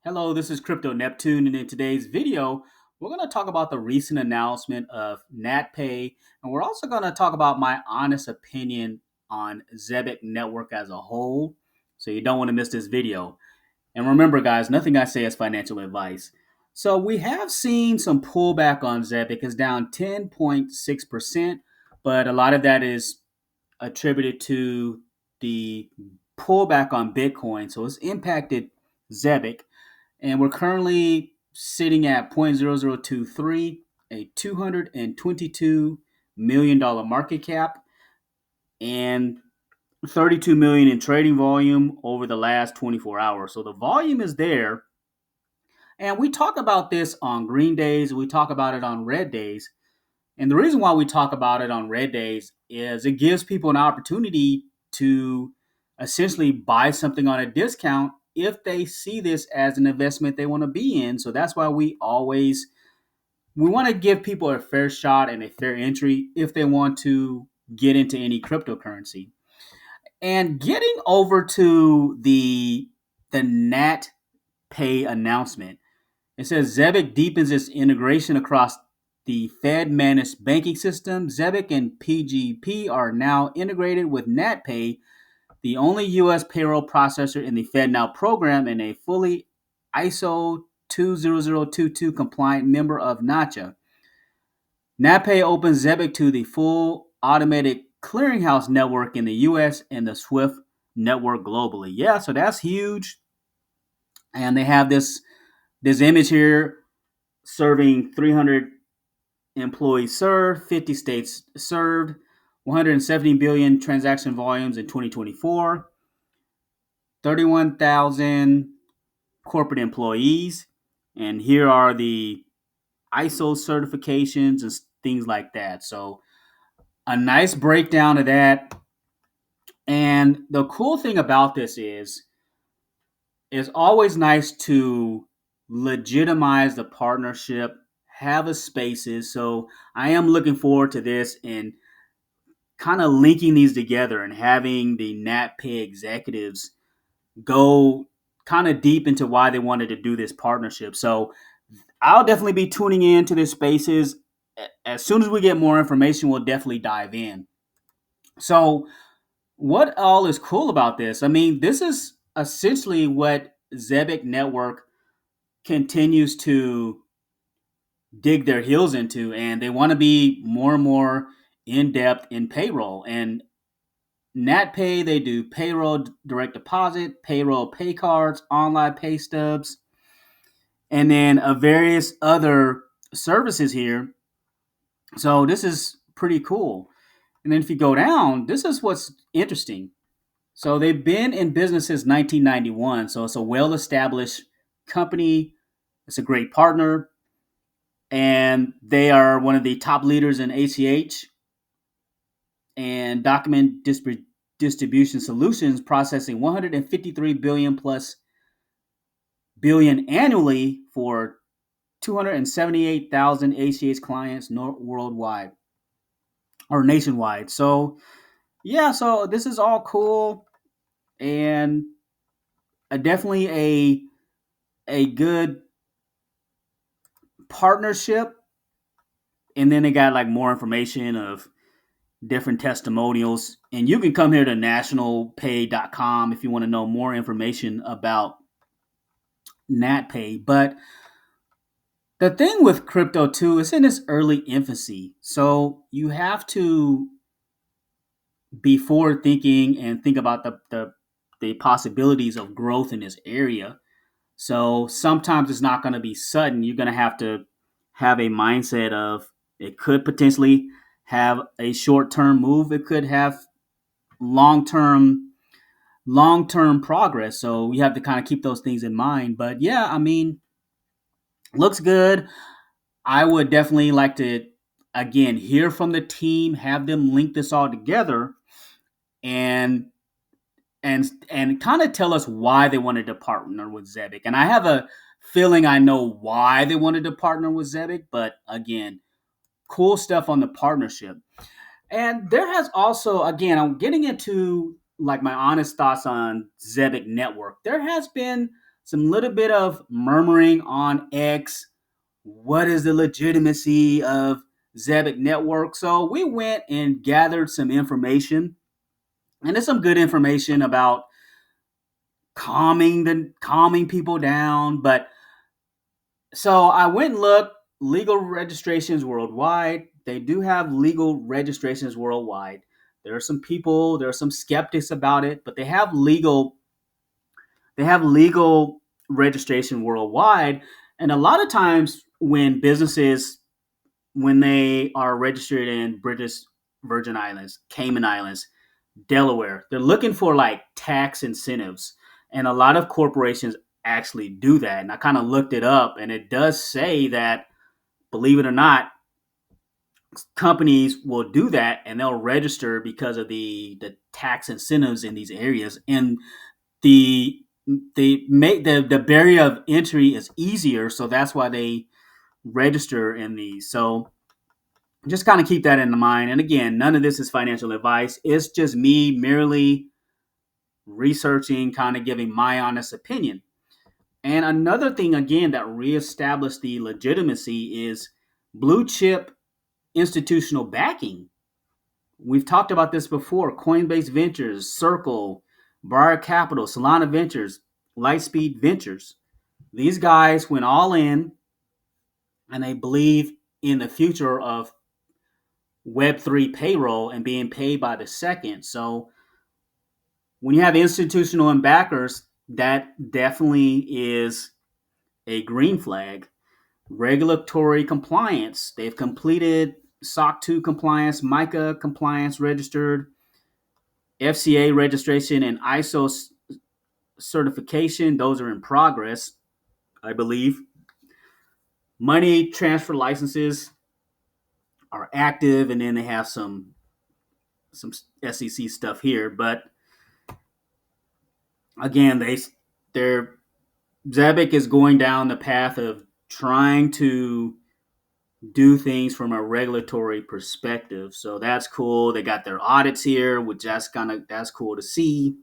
Hello, this is Crypto Neptune, and in today's video, we're going to talk about the recent announcement of Natpay, and we're also going to talk about my honest opinion on Zebec Network as a whole. So you don't want to miss this video. And remember, guys, nothing I say is financial advice. So we have seen some pullback on Zebec. It's down 10.6%, but a lot of that is attributed to the pullback on Bitcoin. So it's impacted Zebec, and we're currently sitting at 0.0023, a $222 million market cap, and 32 million in trading volume over the last 24 hours. So the volume is there, and we talk about this on green days, we talk about it on red days. And the reason why we talk about it on red days is it gives people an opportunity to essentially buy something on a discount if they see this as an investment they want to be in. So that's why we want to give people a fair shot and a fair entry if they want to get into any cryptocurrency. And getting over to the Nat Pay announcement, it says Zebec deepens its integration across the Fed managed banking system. Zebec and PGP are now integrated with Natpay, the only U.S. payroll processor in the FedNow program and a fully ISO 20022 compliant member of NACHA. Natpay opens Zebec to the full automated clearinghouse network in the U.S. and the SWIFT network globally. Yeah, so that's huge. And they have this image here serving 300 employees served, 50 states served, 170 billion transaction volumes in 2024, 31,000 corporate employees, and here are the ISO certifications and things like that. So a nice breakdown of that. And the cool thing about this is it's always nice to legitimize the partnership, have a spaces. So I am looking forward to this and kind of linking these together and having the NatPay executives go kind of deep into why they wanted to do this partnership. So I'll definitely be tuning in to this spaces. As soon as we get more information, we'll definitely dive in. So what all is cool about this? I mean, this is essentially what Zebec Network continues to dig their heels into, and they want to be more and more in depth in payroll. And NatPay, they do payroll direct deposit, payroll pay cards, online pay stubs, and then various other services here. So this is pretty cool. And then if you go down, this is what's interesting. So they've been in business since 1991. So it's a well established company. It's a great partner. And they are one of the top leaders in ACH and document distribution solutions, processing 153 billion annually for 278,000 ACH clients worldwide or nationwide. So yeah, so this is all cool and definitely a good partnership. And then they got like more information of different testimonials. And you can come here to nationalpay.com if you want to know more information about NatPay. But the thing with crypto too, it's in its early infancy. So you have to be forward thinking and think about the possibilities of growth in this area. So sometimes it's not going to be sudden. You're going to have a mindset of it could potentially have a short-term move. It could have long-term long-term progress. So we have to kind of keep those things in mind. But yeah, I mean, looks good. I would definitely like to again hear from the team, have them link this all together and and kind of tell us why they wanted to partner with Zebec. And I have a feeling I know why they wanted to partner with Zebec, but again, cool stuff on the partnership. And there has also, again, I'm getting into like my honest thoughts on Zebec Network. There has been some little bit of murmuring on X. What is the legitimacy of Zebec Network? So we went and gathered some information, and there's some good information about calming people down. But so I went and looked legal registrations worldwide. They do have legal registrations worldwide. There are some people, there are some skeptics about it, but they have legal registration worldwide. And a lot of times when they are registered in British Virgin Islands, Cayman Islands, Delaware, they're looking for like tax incentives. And a lot of corporations actually do that. And I kind of looked it up, and it does say that, believe it or not, companies will do that and they'll register because of the tax incentives in these areas. And the the barrier of entry is easier, so that's why they register in these. So just kind of keep that in mind. And again, none of this is financial advice. It's just me merely researching, kind of giving my honest opinion. And another thing, again, that reestablished the legitimacy is blue chip institutional backing. We've talked about this before: Coinbase Ventures, Circle, Briar Capital, Solana Ventures, Lightspeed Ventures. These guys went all in, and they believe in the future of Web3 payroll and being paid by the second. So when you have institutional and backers, that definitely is a green flag. Regulatory compliance. They've completed SOC 2 compliance, MICA compliance registered, FCA registration, and ISO certification. Those are in progress, I believe. Money transfer licenses are active, and then they have some SEC stuff here. But again, they're Zebec is going down the path of trying to do things from a regulatory perspective. So that's cool. They got their audits here, which that's cool to see.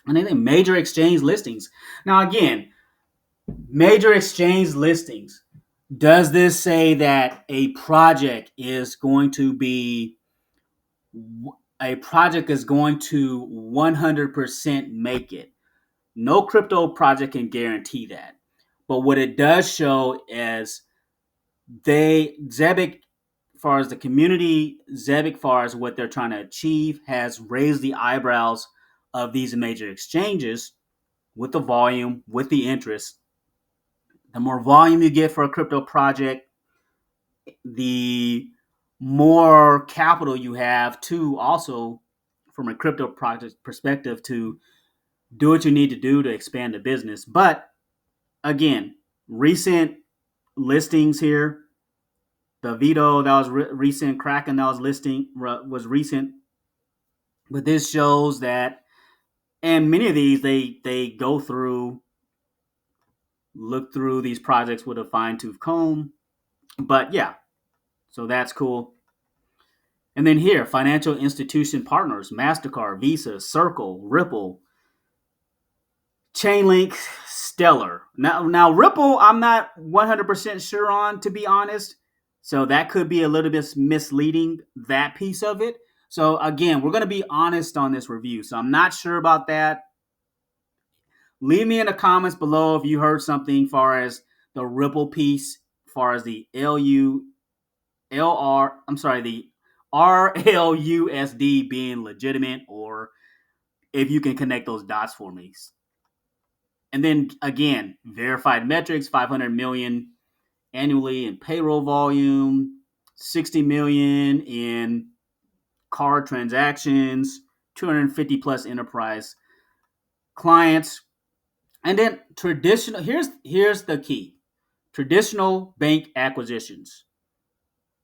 And then major exchange listings. Now again, major exchange listings. Does this say that a project is going to 100% make it? No crypto project can guarantee that. But what it does show is Zebec, as far as the community, Zebec, as far as what they're trying to achieve, has raised the eyebrows of these major exchanges with the volume, with the interest. The more volume you get for a crypto project, the more capital you have to also, from a crypto project perspective, to do what you need to do to expand the business. But again, recent listings here, the Vito that was recent, Kraken that was recent. But this shows that, and many of these they go through, look through these projects with a fine tooth comb. But yeah, so that's cool. And then here, financial institution partners: Mastercard, Visa, Circle, Ripple, Chainlink, Stellar. Now Ripple, I'm not 100% sure on, to be honest. So that could be a little bit misleading, that piece of it. So again, we're going to be honest on this review. So I'm not sure about that. Leave me in the comments below if you heard something far as the Ripple piece, far as the the RLUSD being legitimate, or if you can connect those dots for me. And then again, verified metrics: 500 million annually in payroll volume, 60 million in card transactions, 250 plus enterprise clients. And then traditional, here's the key: traditional bank acquisitions,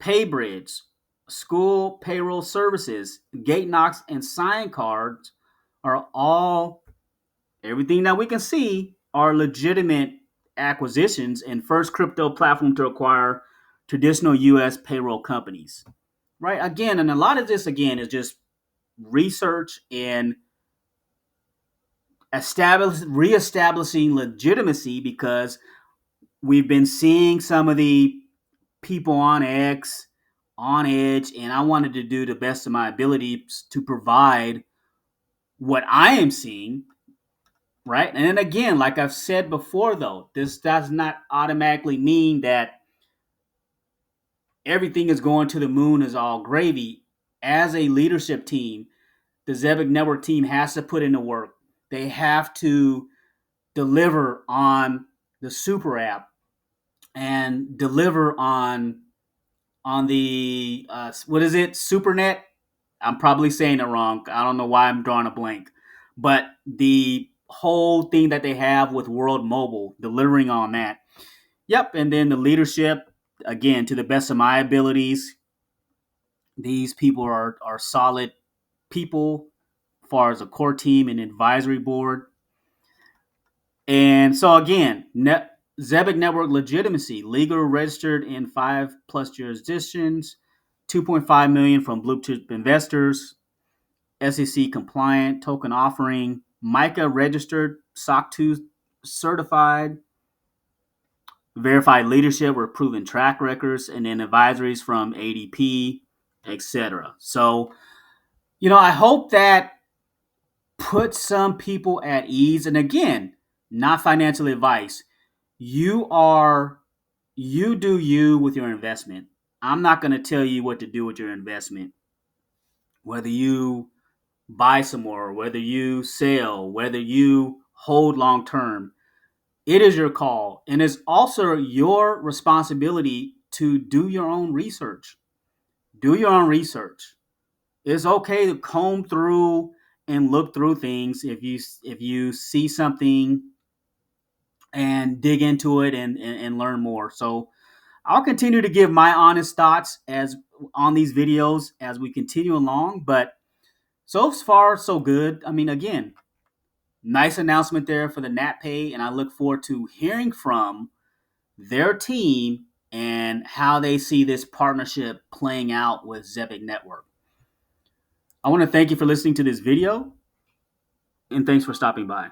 PayBridge, school payroll services, GateKnox, and Sign cards are all, everything that we can see, are legitimate acquisitions and first crypto platform to acquire traditional U.S. payroll companies. Right? Again, and a lot of this again is just research and reestablishing legitimacy, because we've been seeing some of the people on X on edge, and I wanted to do the best of my ability to provide what I am seeing, right? And then again, like I've said before, though, this does not automatically mean that everything is going to the moon is all gravy. As a leadership team, the Zebec Network team has to put in the work. They have to deliver on the super app and deliver on the what is it, supernet. I'm probably saying it wrong. I don't know why I'm drawing a blank, but the whole thing that they have with World Mobile, delivering on that. Yep. And then the leadership, again, to the best of my abilities, these people are solid people as far as a core team and advisory board. And so again, Zebec Network legitimacy, legal registered in 5+ jurisdictions, 2.5 million from blue chip investors, SEC compliant, token offering, MICA registered, SOC 2 certified, verified leadership with proven track records, and then advisories from ADP, etc. So, I hope that puts some people at ease. And again, not financial advice. You do you with your investment. I'm not going to tell you what to do with your investment. Whether you buy some more, whether you sell, whether you hold long term, it is your call. And it's also your responsibility to do your own research. Do your own research. It's okay to comb through and look through things if you see something and dig into it and learn more. So I'll continue to give my honest thoughts as on these videos as we continue along. But so far, so good. I mean, again, nice announcement there for the Natpay, and I look forward to hearing from their team and how they see this partnership playing out with Zebec Network. I want to thank you for listening to this video, and thanks for stopping by.